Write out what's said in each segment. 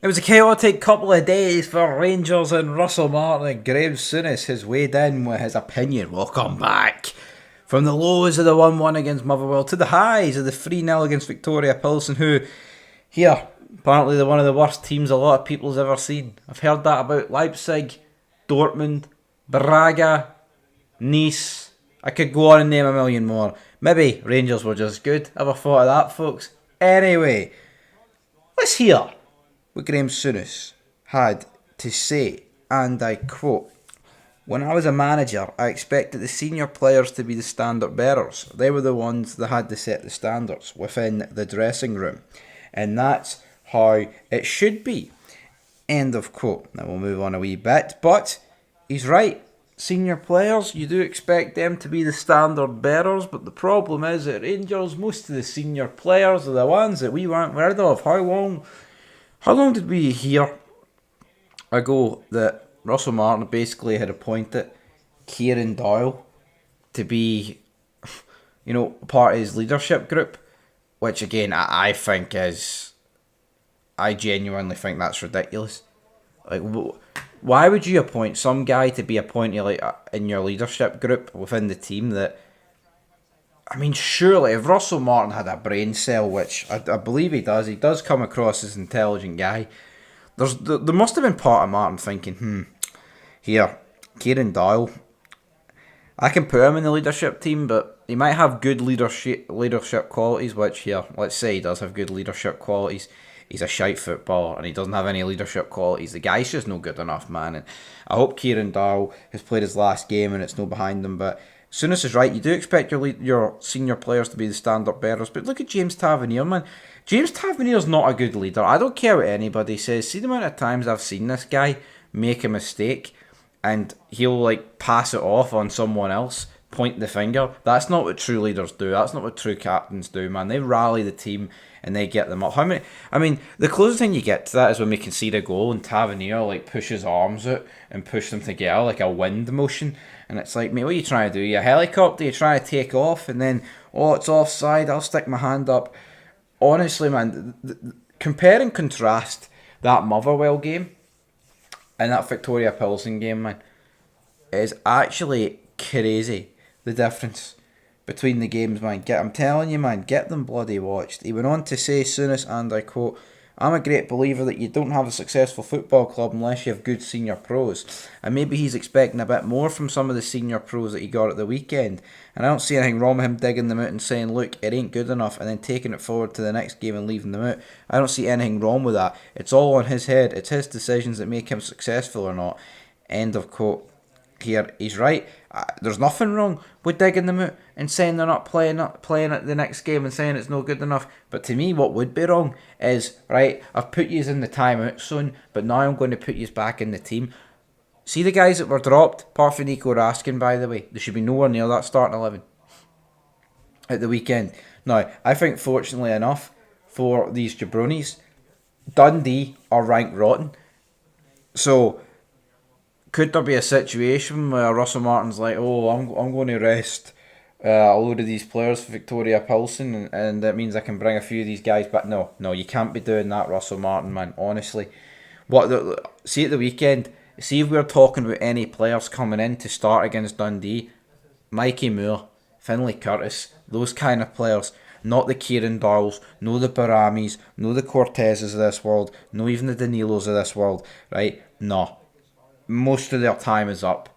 It was a chaotic couple of days for Rangers and Russell Martin, and Graeme Souness has weighed in with his opinion. Welcome back. From the lows of the 1-1 against Motherwell to the highs of the 3-0 against Victoria Pilsen, who, here, apparently they're one of the worst teams a lot of people's ever seen. I've heard that about Leipzig, Dortmund, Braga, Nice. I could go on and name a million more. Maybe Rangers were just good. Ever thought of that, folks? Anyway, let's hear what Graeme Souness had to say, and I quote, "When I was a manager, I expected the senior players to be the standard bearers. They were the ones that had to set the standards within the dressing room. And that's how it should be." End of quote. Now we'll move on a wee bit, but he's right. Senior players, you do expect them to be the standard bearers, but the problem is at Rangers, most of the senior players are the ones that we weren't rid of. How long did we hear ago that Russell Martin basically had appointed Kieran Doyle to be, part of his leadership group? Which again, I think is, I genuinely think that's ridiculous. Like, why would you appoint some guy to be appointed in your leadership group within the team that? I mean, surely if Russell Martin had a brain cell, which I believe he does come across as an intelligent guy. There must have been part of Martin thinking, here, Kieran Doyle, I can put him in the leadership team, but he might have good leadership qualities, which here, let's say he does have good leadership qualities. He's a shite footballer and he doesn't have any leadership qualities. The guy's just no good enough, man. And I hope Kieran Doyle has played his last game and it's no behind him, but Souness is right. You do expect your senior players to be the stand-up bearers, but look at James Tavernier, man. James Tavernier's not a good leader. I don't care what anybody says. See the amount of times I've seen this guy make a mistake and he'll pass it off on someone else, point the finger. That's not what true leaders do. That's not what true captains do, man. They rally the team and they get them up. The closest thing you get to that is when we concede a goal and Tavernier push his arms out and push them together like a wind motion. And it's like, mate, what are you trying to do? You a helicopter? You're trying to take off and then, it's offside, I'll stick my hand up. Honestly, man, compare and contrast that Motherwell game and that Victoria Pilsen game, man, is actually crazy, the difference between the games, man. I'm telling you, man, get them bloody watched. He went on to say, Souness, and I quote, "I'm a great believer that you don't have a successful football club unless you have good senior pros." And maybe he's expecting a bit more from some of the senior pros that he got at the weekend. And I don't see anything wrong with him digging them out and saying, look, it ain't good enough, and then taking it forward to the next game and leaving them out. I don't see anything wrong with that. It's all on his head. It's his decisions that make him successful or not. End of quote. Here, he's right. There's nothing wrong with digging them out and saying they're not playing it the next game and saying it's no good enough. But to me, what would be wrong is, right, I've put yous in the timeout soon, but now I'm going to put yous back in the team. See the guys that were dropped, apart from Nico Raskin, by the way, they should be nowhere near that starting 11 at the weekend. Now, I think fortunately enough for these jabronis, Dundee are ranked rotten. So could there be a situation where Russell Martin's like, I'm going to rest a load of these players for Victoria Pilsen, and that means I can bring a few of these guys back? No, you can't be doing that, Russell Martin, man. Honestly, see at the weekend. See if we're talking about any players coming in to start against Dundee, Mikey Moore, Finlay Curtis, those kind of players. Not the Kieran Doyles, no the Baramis, no the Cortezes of this world, no even the Danilos of this world, right? No. Most of their time is up,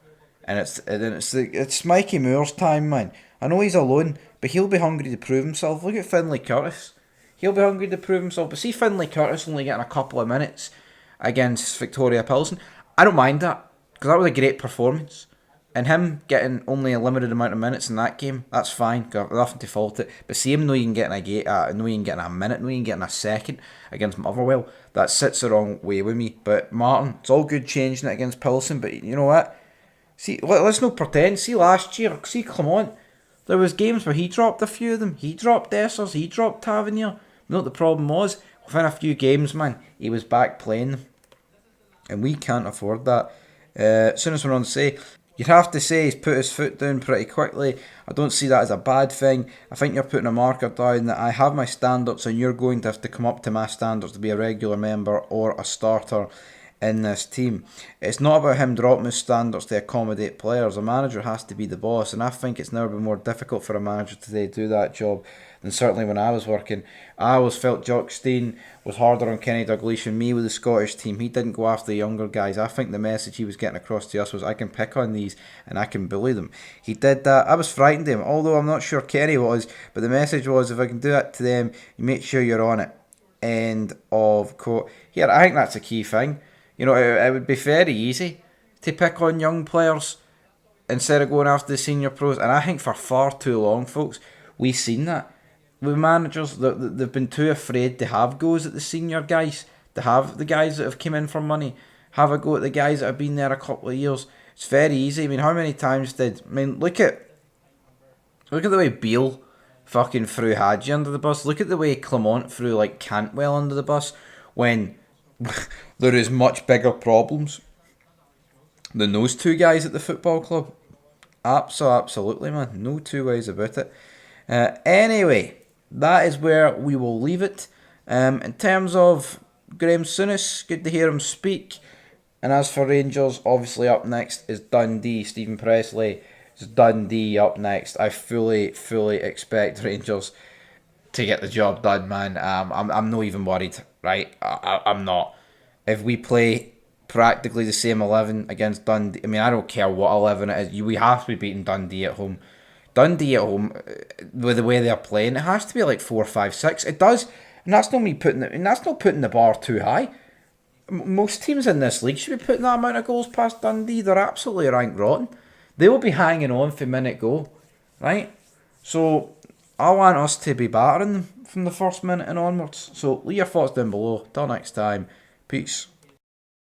and it's Mikey Moore's time, man. I know he's alone, but he'll be hungry to prove himself. Look at Finlay Curtis. He'll be hungry to prove himself. But see Finlay Curtis only getting a couple of minutes against Victoria Pilsen. I don't mind that, because that was a great performance. And him getting only a limited amount of minutes in that game, that's fine. Got nothing to fault it. But see him knowing getting a minute, knowing getting a second against Motherwell, that sits the wrong way with me. But Martin, it's all good changing it against Pilsen, but you know what? See, let's not pretend. See last year, see Clement, there was games where he dropped a few of them. He dropped Dessers, he dropped Tavernier. You know what the problem was? Within a few games, man, he was back playing them. And we can't afford that. Souness went on to say, you'd have to say he's put his foot down pretty quickly. I don't see that as a bad thing. I think you're putting a marker down that I have my standards and you're going to have to come up to my standards to be a regular member or a starter in this team. It's not about him dropping his standards to accommodate players. A manager has to be the boss, and I think it's never been more difficult for a manager today to do that job than certainly when I was working. I always felt Jock Stein was harder on Kenny Dalglish and me with the Scottish team. He didn't go after the younger guys. I think the message he was getting across to us was, I can pick on these and I can bully them. He did that. I was frightened of him, although I'm not sure Kenny was, but the message was, if I can do that to them, you make sure you're on it. End of quote. Yeah, I think that's a key thing. You know, it would be very easy to pick on young players instead of going after the senior pros. And I think for far too long, folks, we've seen that. With managers, they've been too afraid to have goes at the senior guys, to have the guys that have come in for money, have a go at the guys that have been there a couple of years. It's very easy. I mean, how many times look at the way Beale fucking threw Hadji under the bus. Look at the way Clement threw like Cantwell under the bus when there is much bigger problems than those two guys at the football club. Absolutely, man. No two ways about it. Anyway, that is where we will leave it. In terms of Graeme Souness, good to hear him speak. And as for Rangers, obviously up next is Dundee. Stephen Presley is Dundee up next. I fully expect Rangers to get the job done, man. I'm not even worried, right? I'm not. If we play practically the same 11 against Dundee, I mean, I don't care what 11 it is. We have to be beating Dundee at home. Dundee at home, with the way they're playing, it has to be like 4, 5, 6. It does, and that's not me putting it. And that's not putting the bar too high. Most teams in this league should be putting that amount of goals past Dundee. They're absolutely ranked rotten. They will be hanging on for minute go, right? So I want us to be battering them from the first minute and onwards. So leave your thoughts down below. Till next time, peace.